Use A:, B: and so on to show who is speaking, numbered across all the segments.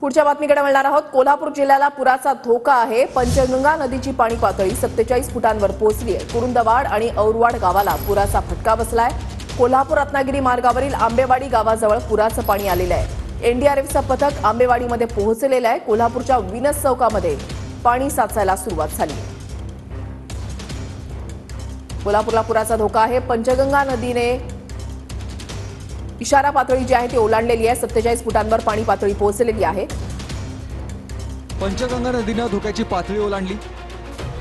A: पुढच्या बातमीकडे वळणार आहोत। कोल्हापूर जिल्ह्याला पुराचा धोका आहे। पंचगंगा नदीची पाणी पातळी 47 फुटांवर पोहोचली आहे। कुरुंदवाड आणि औरवाड गावाला पुराचा फटका बसलाय। कोल्हापूर रत्नागिरी मार्गावरील आंबेवाडी गावाजवळ पुराचं पाणी आलेलं आहे। एनडीआरएफचं पथक आंबेवाडीमध्ये पोहोचलेलं आहे। कोल्हापूरच्या विनस चौकामध्ये पाणी साचायला सुरुवात झाली आहे। कोल्हापूरला पुराचा धोका आहे। पंचगंगा नदीने इशारा पातळी जी आहे ती ओलांडलेली आहे। 47 फुटांवर पाणी पातळी पोहोचलेली आहे।
B: पंचगंगा नदीने धोक्याची पातळी ओलांडली।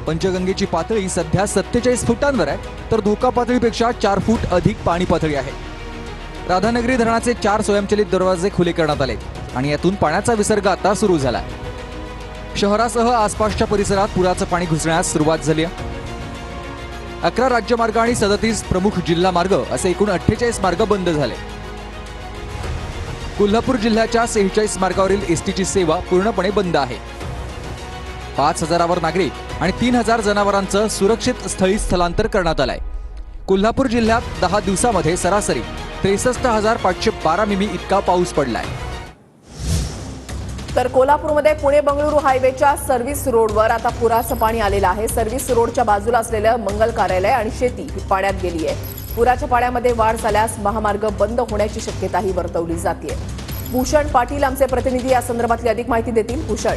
B: पंचगंगेची पातळी सध्या 47 फुटांवर आहे, तर धोका पातळीपेक्षा 4 फूट अधिक पाणी पातळी आहे। राधानगरी धरणाचे 4 स्वयंचलित दरवाजे खुले करण्यात आले आणि यातून पाण्याचा विसर्ग आता सुरू झाला। शहरासह आसपासच्या परिसरात पुराचं पाणी घुसण्यास सुरुवात झाली आहे। 11 राज्यमार्ग आणि 37 प्रमुख जिल्हा मार्ग असे एकूण 48 मार्ग बंद झाले। कोल्हापूर जिल्ह्याच्या 46 मार्गावरील एसटीची सेवा पूर्णपणे बंद आहे। 5000वर नागरिक आणि 3000 जनावरांचं सुरक्षित स्थळी स्थलांतर करण्यात आलंय। कोल्हापूर जिल्ह्यात 10 दिवसामध्ये सरासरी 63,512 मिमी इतका पाऊस पडलाय।
A: तर कोल्हापूरमध्ये पुणे बंगळुरू हायवेच्या सर्व्हिस रोडवर आता पुराचं पाणी आलेलं आहे। सर्व्हिस रोडच्या बाजूला असलेलं मंगल कार्यालय आणि शेती ही पाण्यात गेली आहे। पुराच्या पाण्यामध्ये वाढ झाल्यास महामार्ग बंद होण्याची शक्यताही वर्तवली जाते। भूषण पाटील आमचे प्रतिनिधी या संदर्भातली अधिक माहिती देतील। भूषण,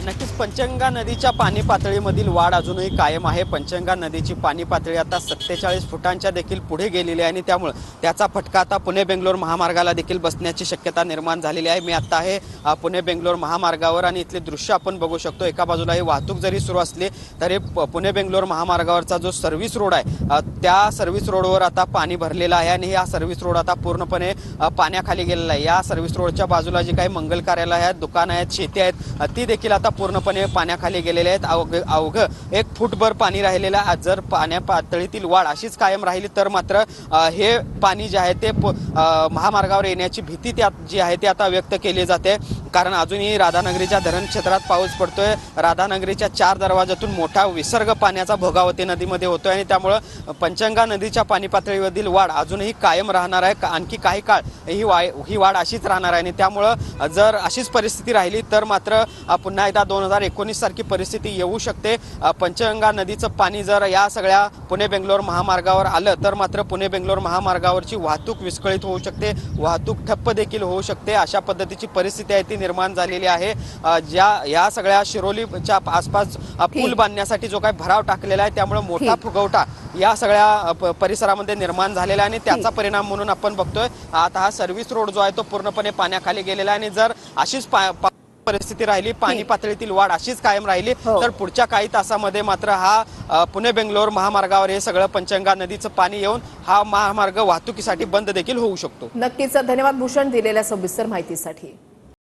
C: नक्कीच पंचगंगा नदीच्या पाणी पातळीमधील वाढ अजूनही कायम आहे। पंचगंगा नदीची पाणी पातळी आता 47 फुटांच्या देखील पुढे गेलेली आहे आणि त्यामुळे त्याचा फटका आता पुणे बेंगलोर महामार्गाला देखील बसण्याची शक्यता निर्माण झालेली आहे। मी आता आहे पुणे बेंगलोर महामार्गावर आणि इथले दृश्य आपण बघू शकतो। एका बाजूला ही वाहतूक जरी सुरू असली तरी पुणे बेंगलोर महामार्गावरचा जो सर्व्हिस रोड आहे त्या सर्व्हिस रोडवर आता पाणी भरलेलं आहे आणि हा सर्व्हिस रोड आता पूर्णपणे पाण्याखाली गेलेला आहे। या सर्व्हिस रोडच्या बाजूला जी काही मंगल कार्यालय आहेत, दुकानं आहेत, शेती आहेत, ती देखील आता पूर्णपणे पाण्याखाली गेलेले आहेत। अवघं 1 फूटभर पाणी राहिलेलं आहे। जर पाण्या पातळीतील वाढ अशीच कायम राहिली तर मात्र हे पाणी जे आहे ते महामार्गावर येण्याची भीती त्यात जी आहे ती आता व्यक्त केली जाते। कारण अजूनही राधानगरीच्या धरण क्षेत्रात पाऊस पडतोय। राधानगरीच्या 4 दरवाजातून मोठा विसर्ग पाण्याचा भोगावती नदीमध्ये होतोय आणि त्यामुळे पंचगंगा नदीच्या पाणी पातळीवरील वाढ अजूनही कायम राहणार आहे। आणखी काही काळ ही वाढ अशीच राहणार आहे आणि त्यामुळे जर अशीच परिस्थिती राहिली तर मात्र पुन्हा एकदा 2019 सारखी परिस्थिती येऊ शकते। पंचगंगा नदीचं पाणी जर या सगळ्या पुणे बेंगलोर महामार्गावर आलं तर मात्र पुणे बेंगलोर महामार्गावरची वाहतूक विस्कळीत होऊ शकते, वाहतूक ठप्प देखील होऊ शकते। अशा पद्धतीची परिस्थिती आहे ती निर्माण झालेली आहे। या सगळ्या शिरोलीच्या आसपास पूल बांधण्यासाठी जो काही भराव टाकलेला आहे त्यामुळे मोठा फुगवटा या सगळ्या परिसरामध्ये निर्माण झालेला आहे आणि त्याचा परिणाम म्हणून आपण बघतोय आता हा सर्व्हिस रोड जो आहे तो पूर्णपणे पाण्याखाली गेलेला आहे। आणि जर अशीच परिस्थिती राहिली, पाणी पातळीतील वाढ अशीच कायम राहिली तर पुढच्या काही तासामध्ये मात्र हा पुणे बेंगलोर महामार्गावर हे सगळं पंचगंगा नदीचं पाणी येऊन हा महामार्ग वाहतुकीसाठी बंद देखील होऊ शकतो।
A: नक्कीच धन्यवाद भूषण दिलेल्या सविस्तर माहितीसाठी।